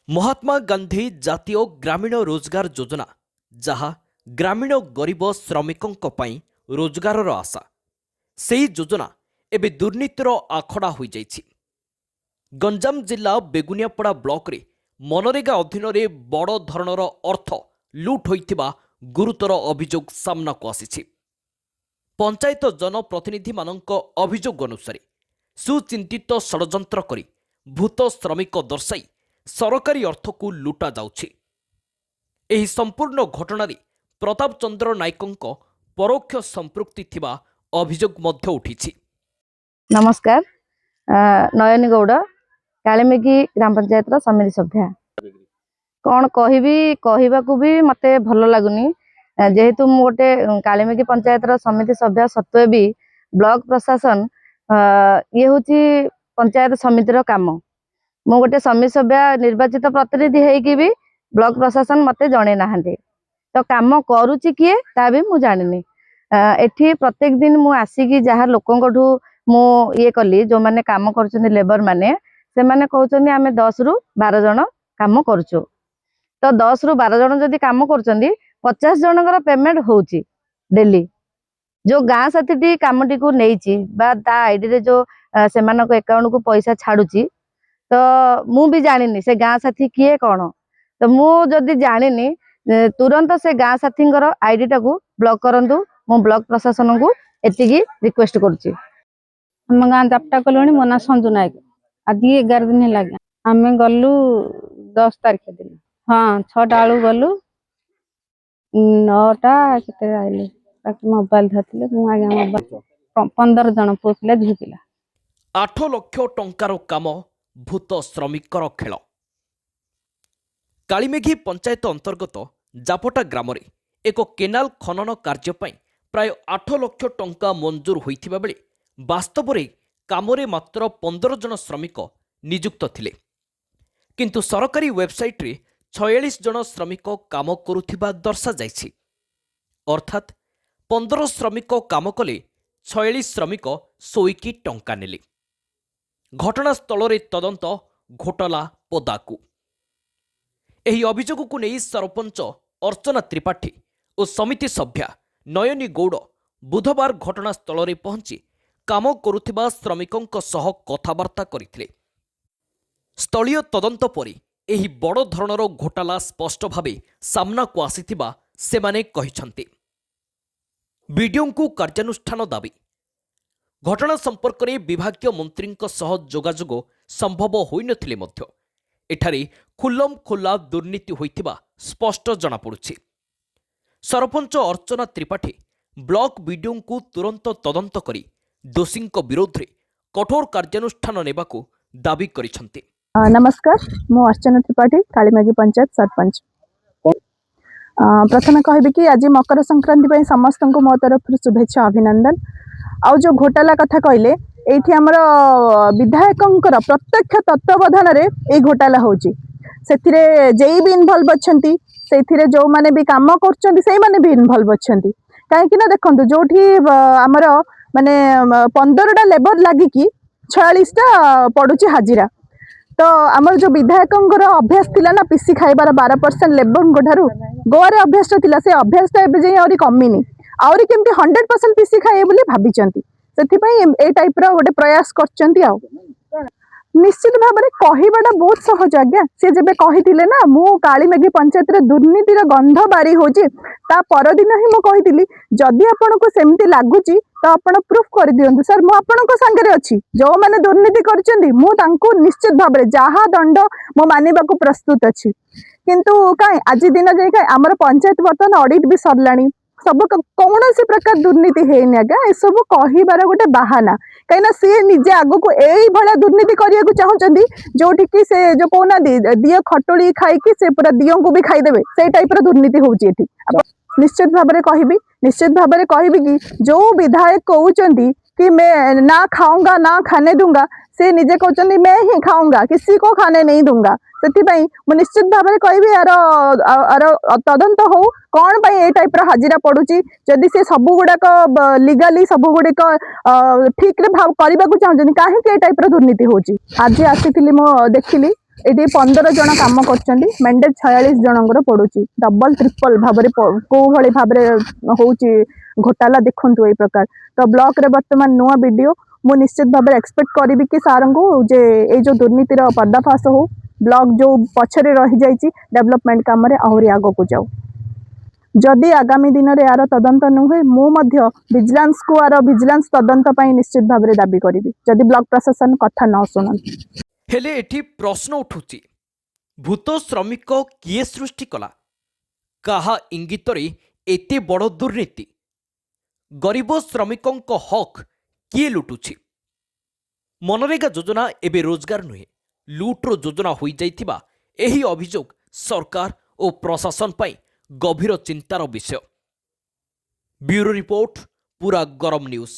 महात्मा गांधी जातीय ग्रामीण रोजगार योजना जहा ग्रामीण गरीब श्रमिकों रोजगार आशा से योजना एवं दुर्नीतिर आखड़ा हो जाइछि। गंजाम जिला बेगुनियापड़ा ब्लॉक रे मनरेगा अधीन बड़ धरणर अर्थ लुट होइथिबा गुरुतर अभियोग सामना को आसीछि। पंचायत जनप्रतिनिधि मानक अभियोग अनुसार सुचिंतित षड्यंत्र करी भूत श्रमिक दर्शाई सरकारी अर्थ को लुटा जाउछि। एही संपूर्ण घटना प्रताप चंद्र नायकों परोक्ष संपृक्ति थिबा अभियोग मध्य उठिछि। नमस्कार, नयनी गौड़ कालीमेघी ग्राम पंचायत समिति सभ्या कौन कहवाकू भी मते भल लगुनि जेहेतु मु गोटे कालीमेघी पंचायत समिति सभ्या सत्वे भी ब्लॉक प्रशासन ये हूँ पंचायत समितिर काम मु गोटे समिति सभ्या निर्वाचित प्रतिनिधि होगी भी ब्लॉक प्रशासन मते जणे नाहांती तो काम करूची किए ता भी मु जानिनी। एठी प्रत्येक दिन मु आसिकी जहाँ लोकंठू मु ये कली जो माने काम करछन लेबर माने से माने कहउछन आमे 10 रु 12 जन काम करछु तो 10 रु 12 जन जदि काम करछन 50 जनकर पेमेंट होउची डेली। जो गाँ साथी कामटी को नेइची बा ता आईडी रे जो सेमानक अकाउंट को पैसा छाडुची तो मु भी जानिनी से गाँ साथी किए कौन तो मु जदि जानिनी तुरंत से गाँ साथी आईडी टाकू ब्लॉक करंतु। मु ब्लॉक प्रशासन को एतिकी रिक्वेस्ट करुची। आम गाँ जापटा कलोनी मो ना संजू नायक आज 11 दिन लगे आम गलु 10 तारीख दिन हाँ 6टा बेलू गलु 9टा के आइले मोबाइल धरते मोबाइल 15 जन पुओ पिला झी पिला 8 लाख टंकार काम भूत श्रमिकर खेल। कालीमेघी पंचायत अंतर्गत जापटा ग्राम रे एक केनाल खनन कार्य पई प्राय 8 लाख टंका मंजूर होइथिबा बेले वास्तव में कामरे मात्र 15 जन श्रमिक नियुक्त थिले किंतु सरकारी वेबसाइट रे 46 जन श्रमिक काम करुथिबा दर्शा जाइछि। अर्थात 15 श्रमिक काम कले 46 श्रमिक सोईकी टंका नेले। घटनास्थल रे तदंत घोटाला पदाकू। एही अभियोग को नहीं सरपंच अर्चना त्रिपाठी और समिति सभ्या नयनी गौड़ बुधवार घटनास्थल रे पहुंची काम करुथिबा श्रमिकों सह कथबार्ता करथिले। स्थलीय तदंत परि एही बड़ धरणर घोटाला स्पष्ट भावे सामना को आसीथिबा सेमाने कहिसंती। वीडियो को कार्यानुष्ठान दाबी घटना संपर्क में विभागीय मंत्री सह जोगाजोग संभव होइनथिले मध्य एठारे खुल्लम खुल्ला दुर्नीति होइथिबा स्पष्ट जना पड़ुछि। सरपंच अर्चना त्रिपाठी ब्लॉक वीडियो को तुरंत तदंत करी दोषी विरोध में कठोर कार्यानुष्ठान नेबाकू दाबी करिसंती। नमस्कार, मु अर्चना त्रिपाठी कालीमेघी पंचायत सरपंच। प्रथम कहबी कि आज मकर संक्रांति पे समस्त को मो तरफ शुभेच्छा अभिनंदन। आउ जो घोटाला कथा कहले एठी हमर विधायकंकर प्रत्यक्ष तत्वावधान रे ए घोटाला होची सेथिरे जेई भी इन्वॉल्व अछंती सेथिरे जो माने भी काम करछंती सेई माने भी इन्वॉल्व अछंती काहे कि ना देखंतु जोठी हमर माने 15टा लेबर लागी कि 46टा पडुची हाजिरा तो आमर जो विधायकंकर अभ्यास थिला ना पीसी खाइबार 12% लेबर ठारू गोरे अभ्यास थिला से अभ्यास एबे जे आउरी कमिनी आउरी केमती 100% पीसी खाए बोली भाबिचंती सेथि पई ए टाइप रो गोटे प्रयास करचंती। आ निश्चित भाव में कहवाटा बहुत सहज आज्ञा सी जब कही ना मु कालीमेघी पंचायत रे दुर्नीतिर गंध बारी होची ता परदिन ही मु कही जदि आपन को सेमती लागुची तो आपण प्रूफ कर दियंतु सर मु आपन को संगे अछि जो माने दुर्नीति करचंदी मु तांको निश्चित भाव में जहा दंड मु मानिबा को प्रस्तुत अछि किंतु काई आज दिन जाय काई हमर पंचायत बर्तन ऑडिट भी सरलानी सब कौन सी प्रकार दुर्नीति है आज्ञा ए सब कहबार गोटे बाहाना कहीं सी निजे आगु को यही भाया दुर्नीति करने चाहूँगी जोटि कि से जो कहना दियो खटोली खाई से पूरा दियो को भी खाईदेवे से टाइप दुर्नीति होची एठी। निश्चित भाव में कहबी कि जो विधायक कहते कि मैं ना खाऊंगा ना खाने दूंगा से निजे कहते मैं ही खाऊंगा किसी को खाने नहीं दूंगा से निश्चित भाव में कहबी यार तदंत हो कौन पाई ए टाइप हाजिरा पड़ुची जदि से सब गुड़ाक लीगाली सब गुड़िक ठीक रे भाव करने को चाहते कहीं ए टाइप दुर्नीति होची। आज आसी मो देखिली एटी 15 जन काम कर मैंडेट 46 जनकर पड़ुची डबल ट्रिपल भाव कौ भाई भाव हूँ घोटाला देखु ये प्रकार तो ब्लॉक रे वर्तमान नुआ वीडियो मु निश्चित भाव एक्सपेक्ट करी कि सार को जे ये जो दुर्नीतिर पर्दाफाश हो ब्लॉक जो पछरे रही जाइए डेवलपमेंट काम आहरी आग को जाऊ जदि आगामी दिन में यार तदंत नुहे मुझे विजिलेंस को यार विजिलेंस तदंत पाई निश्चित भाव दाबी करी जदि ब्लॉक प्रशासन कथा न शुणन हेले एठी प्रश्न उठुची भूत श्रमिक किए सृष्टि कला काहा इंगितरे एते बड़ दुर्नीति गरीब श्रमिकों हक किए लुटुची मनरेगा योजना एबे रोजगार नुहे लुट्र योजना हो जाइथिबा एही अभियोग सरकार और प्रशासन पाई गभीर चिंतार विषय ब्यूरो रिपोर्ट पूरा गरम न्यूज।